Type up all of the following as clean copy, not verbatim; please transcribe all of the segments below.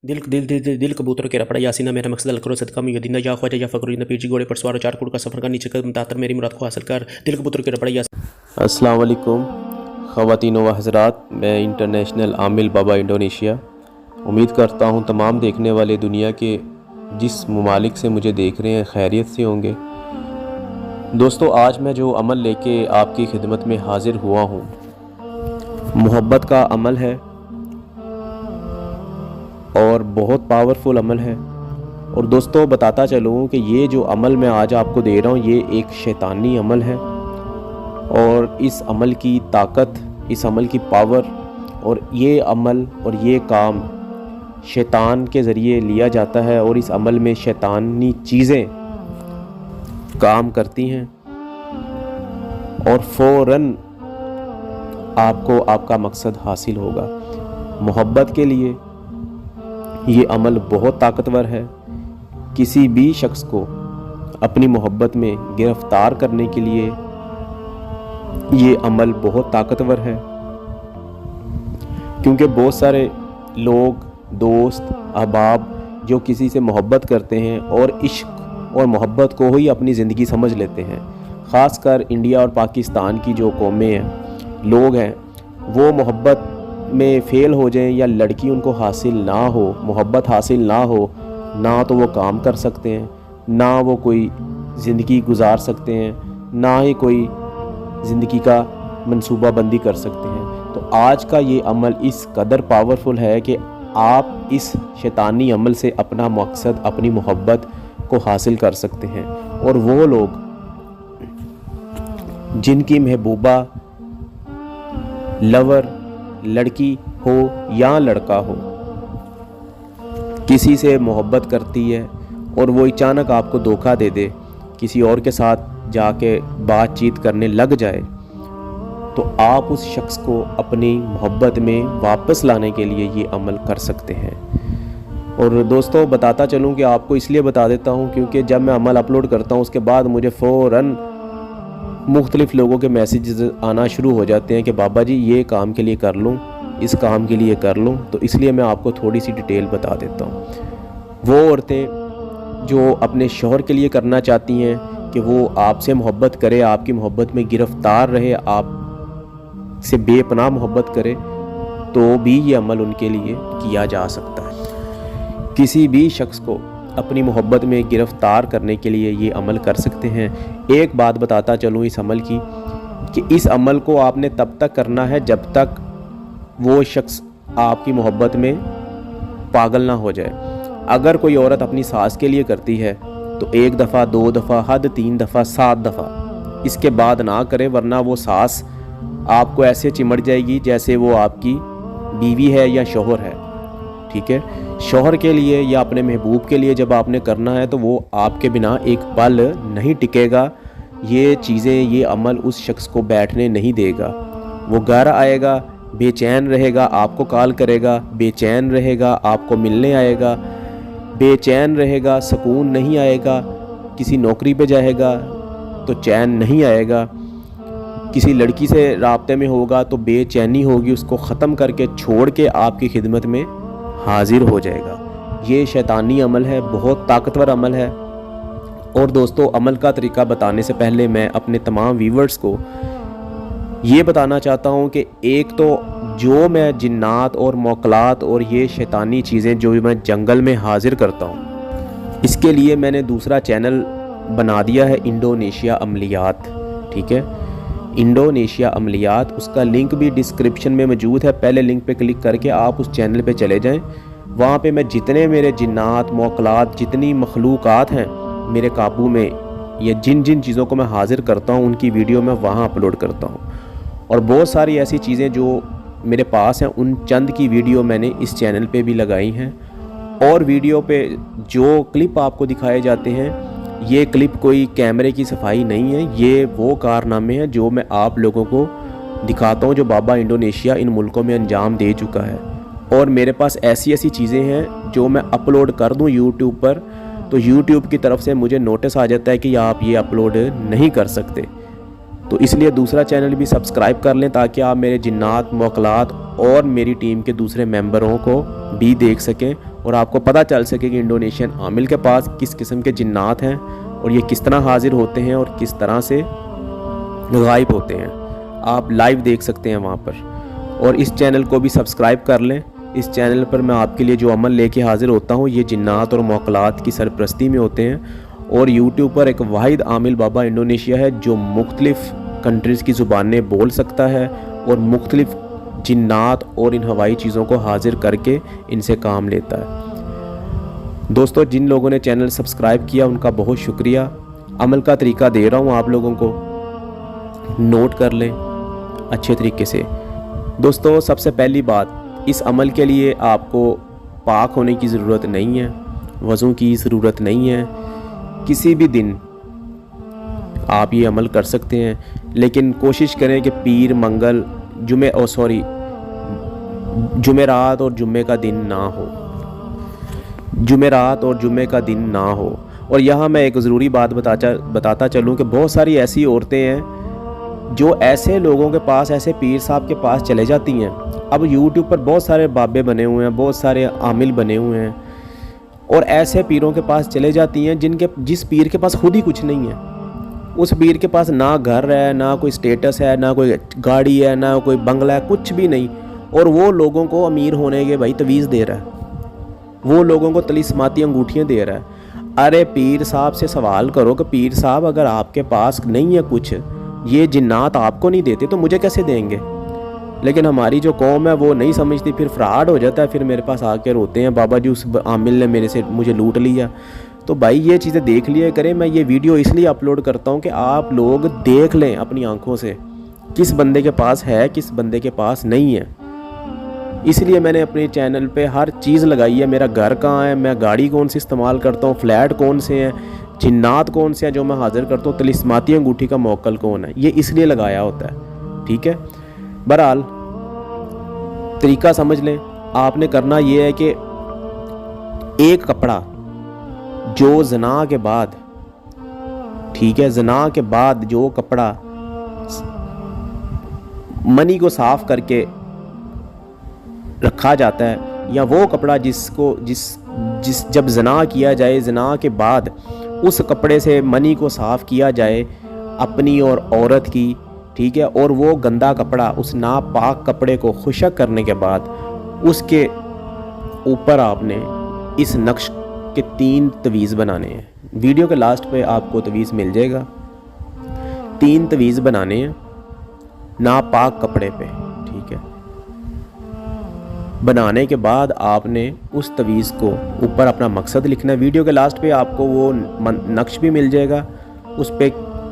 दिल दिल दिल दिल, दिल कबूतर के रपड़ा यासीना मेरा मकसद अलकरो सदका मुयद्दीन या ख्वाजा या फ़खरुद्दीन पीर जी घोड़े पर सवार 4 करोड़ का सफ़र का नीचे कदम तातर मेरी मुराद को हासिल कर दिल कबूतर के रपड़ा यासीना। अस्सलाम वालेकुम ख़वातीन व हज़रात, मैं इंटरनेशनल आमिल बाबा इंडोनेशिया। उम्मीद करता हूँ तमाम देखने वाले दुनिया के जिस ममालिक से मुझे देख रहे हैं खैरियत से होंगे। दोस्तों, आज मैं जो अमल लेके आपकी खिदमत में हाज़िर हुआ हूँ, मोहब्बत का अमल है और बहुत पावरफुल अमल है। और दोस्तों, बताता चलूँ कि ये जो अमल मैं आज आपको दे रहा हूँ, ये एक शैतानी अमल है और इस अमल की ताकत, इस अमल की पावर और ये अमल और ये काम शैतान के ज़रिए लिया जाता है और इस अमल में शैतानी चीज़ें काम करती हैं और फ़ौरन आपको आपका मकसद हासिल होगा। मोहब्बत के लिए ये अमल बहुत ताकतवर है। किसी भी शख्स को अपनी मोहब्बत में गिरफ्तार करने के लिए ये अमल बहुत ताकतवर है, क्योंकि बहुत सारे लोग, दोस्त, अहबाब जो किसी से मोहब्बत करते हैं और इश्क और मोहब्बत को ही अपनी ज़िंदगी समझ लेते हैं। ख़ासकर इंडिया और पाकिस्तान की जो कौमें हैं, लोग हैं, वो मोहब्बत में फ़ेल हो जाएं या लड़की उनको हासिल ना हो, मोहब्बत हासिल ना हो, ना तो वो काम कर सकते हैं, ना वो कोई ज़िंदगी गुजार सकते हैं, ना ही कोई ज़िंदगी का मंसूबा बंदी कर सकते हैं। तो आज का ये अमल इस कदर पावरफुल है कि आप इस शैतानी अमल से अपना मकसद, अपनी मोहब्बत को हासिल कर सकते हैं। और वो लोग जिनकी महबूबा, लवर, लड़की हो या लड़का हो, किसी से मोहब्बत करती है और वो अचानक आपको धोखा दे दे, किसी और के साथ जाके बातचीत करने लग जाए, तो आप उस शख्स को अपनी मोहब्बत में वापस लाने के लिए ये अमल कर सकते हैं। और दोस्तों, बताता चलूँ कि आपको इसलिए बता देता हूँ क्योंकि जब मैं अमल अपलोड करता हूँ उसके बाद मुझे फ़ौरन मुख्तलिफ़ लोगों के मैसेजेस आना शुरू हो जाते हैं कि बाबा जी ये काम के लिए कर लूँ, इस काम के लिए कर लूँ। तो इसलिए मैं आपको थोड़ी सी डिटेल बता देता हूँ। वो औरतें जो अपने शौहर के लिए करना चाहती हैं कि वो आपसे मोहब्बत करे, आपकी मोहब्बत में गिरफ़्तार रहे, आप से बेपनाह मोहब्बत करे, तो भी ये अमल उनके लिए किया जा सकता है। किसी भी शख्स को अपनी मोहब्बत में गिरफ़्तार करने के लिए ये अमल कर सकते हैं। एक बात बताता चलूँ इस अमल की, कि इस अमल को आपने तब तक करना है जब तक वो शख्स आपकी मोहब्बत में पागल ना हो जाए। अगर कोई औरत अपनी सास के लिए करती है तो 1 दफ़ा, 2 दफ़ा, हद 3 दफ़ा, 7 दफ़ा, इसके बाद ना करे, वरना वो सास आपको ऐसे चिमट जाएगी जैसे वो आपकी बीवी है या शौहर है। ठीक है, शौहर के लिए या अपने महबूब के लिए जब आपने करना है तो वो आपके बिना एक पल नहीं टिकेगा। ये चीज़ें, ये अमल उस शख्स को बैठने नहीं देगा। वो घर आएगा, बेचैन रहेगा, आपको कॉल करेगा, बेचैन रहेगा, आपको मिलने आएगा, बेचैन रहेगा, सुकून नहीं आएगा। किसी नौकरी पे जाएगा तो चैन नहीं आएगा, किसी लड़की से राब्ते में होगा तो बेचैनी होगी, उसको ख़त्म करके छोड़ के आपकी खिदमत में हाजिर हो जाएगा। ये शैतानी अमल है, बहुत ताकतवर अमल है। और दोस्तों, अमल का तरीका बताने से पहले मैं अपने तमाम व्यूवर्स को ये बताना चाहता हूँ कि एक तो जो मैं जिन्नात और मौकलात और ये शैतानी चीज़ें जो मैं जंगल में हाजिर करता हूँ, इसके लिए मैंने दूसरा चैनल बना दिया है, इंडोनेशिया अमलियात। ठीक है, इंडोनेशिया अमलियात, उसका लिंक भी डिस्क्रिप्शन में मौजूद है। पहले लिंक पे क्लिक करके आप उस चैनल पे चले जाएं। वहाँ पे मैं जितने मेरे जिन्नात, मौकलात, जितनी मखलूक़ात हैं मेरे काबू में, या जिन जिन चीज़ों को मैं हाजिर करता हूँ, उनकी वीडियो मैं वहाँ अपलोड करता हूँ। और बहुत सारी ऐसी चीज़ें जो मेरे पास हैं, उन चंद की वीडियो मैंने इस चैनल पे भी लगाई हैं। और वीडियो पे जो क्लिप आपको दिखाए जाते हैं, ये क्लिप कोई कैमरे की सफाई नहीं है, ये वो कारनामे हैं जो मैं आप लोगों को दिखाता हूँ, जो बाबा इंडोनेशिया इन मुल्कों में अंजाम दे चुका है। और मेरे पास ऐसी ऐसी चीज़ें हैं जो मैं अपलोड कर दूँ यूट्यूब पर, तो यूट्यूब की तरफ से मुझे नोटिस आ जाता है कि आप ये अपलोड नहीं कर सकते। तो इसलिए दूसरा चैनल भी सब्सक्राइब कर लें ताकि आप मेरे जिन्नात, मौकलात और मेरी टीम के दूसरे मेंबरों को भी देख सकें और आपको पता चल सके कि इंडोनेशियन आमिल के पास किस किस्म के जिन्नात हैं और ये किस तरह हाजिर होते हैं और किस तरह से गायब होते हैं। आप लाइव देख सकते हैं वहाँ पर। और इस चैनल को भी सब्सक्राइब कर लें। इस चैनल पर मैं आपके लिए जो अमल लेके हाजिर होता हूँ ये जिन्नात और मौकलात की सरपरस्ती में होते हैं। और यूट्यूब पर एक वाहिद आमिल बाबा इंडोनेशिया है जो मुख्तलिफ़ कंट्रीज़ की ज़ुबानें बोल सकता है और मुख्तलिफ़ जिन्नात और इन हवाई चीज़ों को हाजिर करके इनसे काम लेता है। दोस्तों, जिन लोगों ने चैनल सब्सक्राइब किया उनका बहुत शुक्रिया। अमल का तरीका दे रहा हूँ, आप लोगों को नोट कर लें अच्छे तरीके से। दोस्तों, सबसे पहली बात, इस अमल के लिए आपको पाक होने की ज़रूरत नहीं है, वज़ू की ज़रूरत नहीं है। किसी भी दिन आप ये अमल कर सकते हैं, लेकिन कोशिश करें कि पीर, मंगल, जुमेरात और जुम्मे का दिन ना हो। जुमेरात और जुम्मे का दिन ना हो। और यहाँ मैं एक ज़रूरी बात बताता चलूँ कि बहुत सारी ऐसी औरतें हैं जो ऐसे लोगों के पास, ऐसे पीर साहब के पास चले जाती हैं। अब यूट्यूब पर बहुत सारे बाबे बने हुए हैं, बहुत सारे आमिल बने हुए हैं, और ऐसे पीरों के पास चले जाती हैं जिस पीर के पास खुद ही कुछ नहीं है। उस पीर के पास ना घर है, ना कोई स्टेटस है, ना कोई गाड़ी है, ना कोई बंगला है, कुछ भी नहीं। और वो लोगों को अमीर होने के भाई तवीज़ दे रहा है, वो लोगों को तलिस्माती अंगूठियाँ दे रहा है। अरे पीर साहब से सवाल करो कि पीर साहब, अगर आपके पास नहीं है कुछ, ये जिन्नात आपको नहीं देते तो मुझे कैसे देंगे? लेकिन हमारी जो कौम है वो नहीं समझती, फिर फ्रॉड हो जाता है, फिर मेरे पास आके रोते हैं, बाबा जी उस आमिल ने मुझे लूट लिया। तो भाई ये चीज़ें देख लिया करें। मैं ये वीडियो इसलिए अपलोड करता हूँ कि आप लोग देख लें अपनी आंखों से किस बंदे के पास है, किस बंदे के पास नहीं है। इसलिए मैंने अपने चैनल पे हर चीज़ लगाई है। मेरा घर कहाँ है, मैं गाड़ी कौन सी इस्तेमाल करता हूँ, फ्लैट कौन से हैं, जिन्नात कौन से हैं जो मैं हाजिर करता हूँ, तलिस्माती अंगूठी का मौक्कल कौन है, ये इसलिए लगाया होता है। ठीक है, बहरहाल तरीका समझ लें। आपने करना ये है कि एक कपड़ा जो ज़ना के बाद, ठीक है, ज़ना के बाद जो कपड़ा मनी को साफ़ करके रखा जाता है, या वो कपड़ा जिस जब ज़ना किया जाए, ज़ना के बाद उस कपड़े से मनी को साफ़ किया जाए अपनी और औरत की, ठीक है, और वो गंदा कपड़ा, उस नापाक कपड़े को खुशक करने के बाद उसके ऊपर आपने इस नक्श के 3 तवीज़ बनाने हैं। वीडियो के लास्ट पे आपको तवीज़ मिल जाएगा। 3 तवीज़ बनाने हैं नापाक कपड़े पे, ठीक है। बनाने के बाद आपने उस तवीज़ को ऊपर अपना मकसद लिखना है। वीडियो के लास्ट पे आपको वो नक्श भी मिल जाएगा, उस पर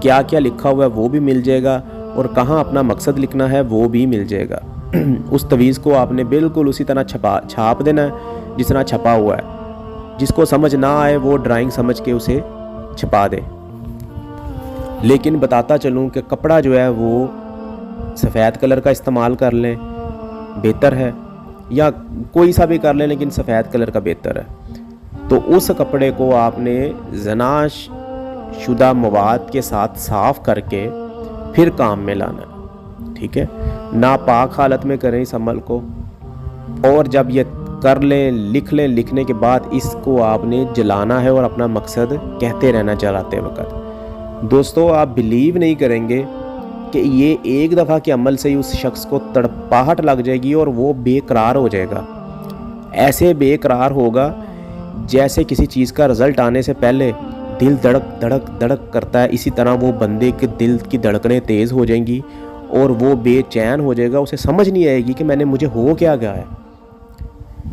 क्या क्या लिखा हुआ है वो भी मिल जाएगा, और कहाँ अपना मकसद लिखना है वो भी मिल जाएगा। उस तवीज़ को आपने बिल्कुल उसी तरह छाप देना है जिस तरह छपा हुआ है। जिसको समझ ना आए वो ड्राइंग समझ के उसे छपा दे। लेकिन बताता चलूँ कि कपड़ा जो है वो सफ़ेद कलर का इस्तेमाल कर लें, बेहतर है, या कोई सा भी कर लें, लेकिन सफ़ेद कलर का बेहतर है। तो उस कपड़े को आपने ज़ना शुदा मवाद के साथ साफ़ करके फिर काम में लाना, ठीक है। नापाक हालत में करें इस अमल को, और जब ये कर लें, लिख लें, लिखने के बाद इसको आपने जलाना है और अपना मकसद कहते रहना चलाते वक्त। दोस्तों, आप बिलीव नहीं करेंगे कि ये एक दफ़ा के अमल से ही उस शख्स को तड़पाहट लग जाएगी और वो बेकरार हो जाएगा। ऐसे बेकरार होगा जैसे किसी चीज़ का रिज़ल्ट आने से पहले दिल धड़क धड़क धड़क करता है। इसी तरह वो बंदे के दिल की धड़कनें तेज़ हो जाएंगी और वो बेचैन हो जाएगा। उसे समझ नहीं आएगी कि मुझे हो क्या गया है।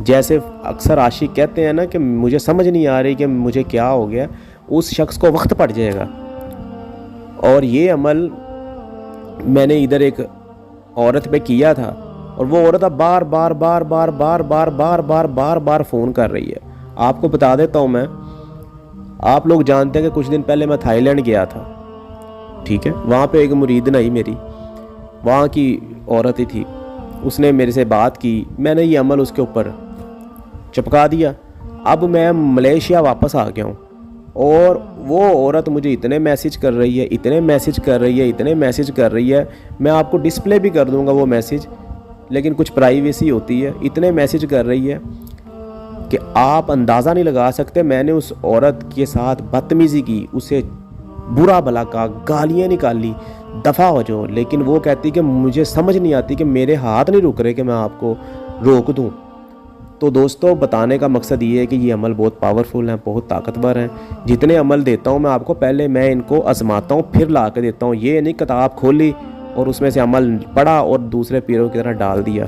जैसे अक्सर आशिक कहते हैं ना कि मुझे समझ नहीं आ रही कि मुझे क्या हो गया, उस शख्स को वक्त पड़ जाएगा। और ये अमल मैंने इधर एक औरत पे किया था, और वो औरत अब बार बार बार बार बार बार बार बार बार बार फ़ोन कर रही है। आपको बता देता हूँ मैं, आप लोग जानते हैं कि कुछ दिन पहले मैं थाईलैंड गया था, ठीक है। वहाँ पे एक मुरीदन आई मेरी, वहाँ की औरत ही थी, उसने मेरे से बात की, मैंने ये अमल उसके ऊपर चिपका दिया। अब मैं मलेशिया वापस आ गया हूँ, और वो औरत मुझे इतने मैसेज कर रही है, इतने मैसेज कर रही है, इतने मैसेज कर रही है। मैं आपको डिस्प्ले भी कर दूँगा वो मैसेज, लेकिन कुछ प्राइवेसी होती है। इतने मैसेज कर रही है कि आप अंदाज़ा नहीं लगा सकते। मैंने उस औरत के साथ बदतमीज़ी की, उसे बुरा भला कहा, गालियाँ निकाली, दफ़ा हो जाओ, लेकिन वो कहती कि मुझे समझ नहीं आती कि मेरे हाथ नहीं रुक रहे कि मैं आपको रोक दूँ। तो दोस्तों, बताने का मकसद ये है कि ये अमल बहुत पावरफुल हैं, बहुत ताकतवर हैं। जितने अमल देता हूँ मैं आपको, पहले मैं इनको आजमाता हूँ, फिर ला के देता हूँ। ये नहीं किताब खोली और उसमें से अमल पढ़ा और दूसरे पीरों की तरह डाल दिया।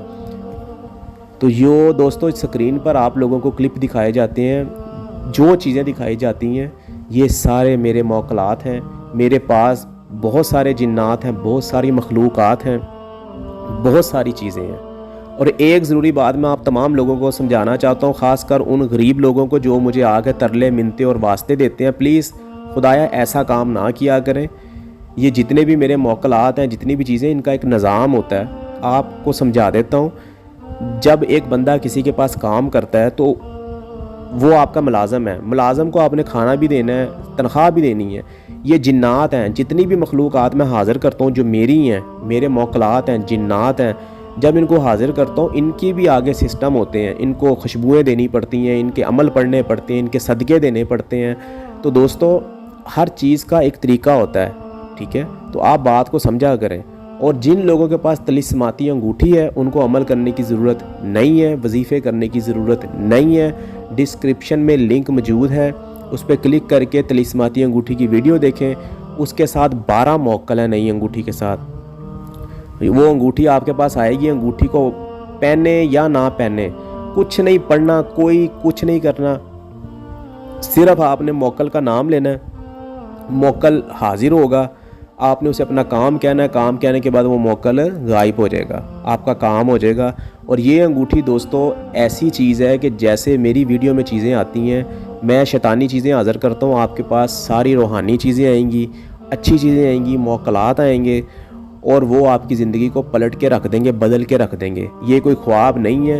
तो यो दोस्तों, स्क्रीन पर आप लोगों को क्लिप दिखाए जाते हैं, जो चीज़ें दिखाई जाती हैं ये सारे मेरे मौकलात हैं। मेरे पास बहुत सारे जिन्नात हैं, बहुत सारी मखलूक़ात हैं, बहुत सारी चीज़ें हैं। और एक ज़रूरी बात मैं आप तमाम लोगों को समझाना चाहता हूँ, ख़ासकर उन गरीब लोगों को जो मुझे आगे तरले मिन्नतें और वास्ते देते हैं, प्लीज़ खुदाया ऐसा काम ना किया करें। ये जितने भी मेरे मौकलात हैं, जितनी भी चीज़ें, इनका एक निज़ाम होता है। आपको समझा देता हूँ, जब एक बंदा किसी के पास काम करता है तो वो आपका मुलाज़म है, मुलाज़म को आपने खाना भी देना है, तनख्वाह भी देनी है। ये जिन्नात हैं, जितनी भी मखलूक़ात मैं हाज़िर करता हूँ जो मेरी हैं, मेरे मौकलात हैं, जिन्नात हैं, जब इनको हाज़िर करता हूँ इनके भी आगे सिस्टम होते हैं, इनको खुशबुएँ देनी पड़ती हैं, इनके अमल पढ़ने पड़ते हैं, इनके सदक़े देने पड़ते हैं। तो दोस्तों, हर चीज़ का एक तरीका होता है, ठीक है? तो आप बात को समझा करें। और जिन लोगों के पास तलिस्माती अंगूठी है उनको अमल करने की ज़रूरत नहीं है, वजीफ़े करने की ज़रूरत नहीं है। डिस्क्रिप्शन में लिंक मौजूद है, उस पर क्लिक करके तलिस्माती अंगूठी की वीडियो देखें। उसके साथ 12 मौक्कल है नई अंगूठी के साथ। वो अंगूठी आपके पास आएगी, अंगूठी को पहने या ना पहने, कुछ नहीं पढ़ना, कोई कुछ नहीं करना, सिर्फ आपने मौक्कल का नाम लेना है, मौक्कल हाजिर होगा, आपने उसे अपना काम कहना है, काम कहने के बाद वो मौक्कल गायब हो जाएगा, आपका काम हो जाएगा। और ये अंगूठी दोस्तों ऐसी चीज़ है कि जैसे मेरी वीडियो में चीज़ें आती हैं, मैं शैतानी चीज़ें हाज़िर करता हूँ, आपके पास सारी रूहानी चीज़ें आएंगी, अच्छी चीज़ें आएंगी, मौक्कलात आएंगे और वो आपकी ज़िंदगी को पलट के रख देंगे, बदल के रख देंगे। ये कोई ख्वाब नहीं है।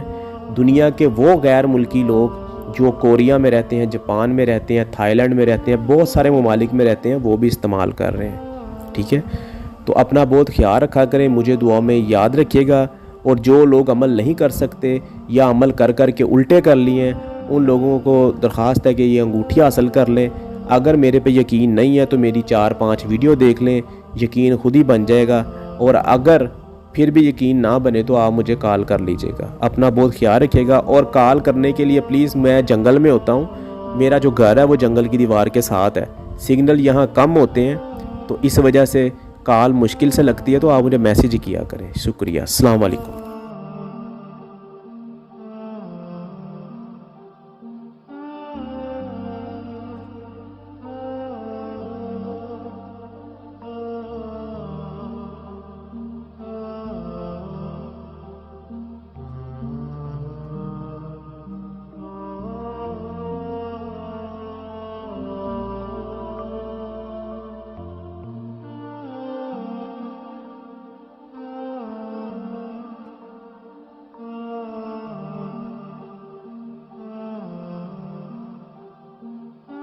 दुनिया के वो गैर मुल्की लोग जो कोरिया में रहते हैं, जापान में रहते हैं, थाईलैंड में रहते हैं, बहुत सारे ममालिक में रहते हैं, वो भी इस्तेमाल कर रहे हैं, ठीक है? तो अपना बहुत ख्याल रखा करें, मुझे दुआ में याद रखिएगा। और जो लोग अमल नहीं कर सकते या अमल कर कर के उल्टे कर लिए हैं, उन लोगों को दरख्वास्त है कि ये अंगूठी हासिल कर लें। अगर मेरे पे यकीन नहीं है तो मेरी 4-5 वीडियो देख लें, यकीन खुद ही बन जाएगा। और अगर फिर भी यकीन ना बने तो आप मुझे कॉल कर लीजिएगा। अपना बहुत ख्याल रखिएगा। और कॉल करने के लिए प्लीज़, मैं जंगल में होता हूँ, मेरा जो घर है वो जंगल की दीवार के साथ है, सिग्नल यहाँ कम होते हैं, तो इस वजह से कॉल मुश्किल से लगती है। तो आप मुझे मैसेज किया करें। शुक्रिया। अस्सलाम वालेकुम।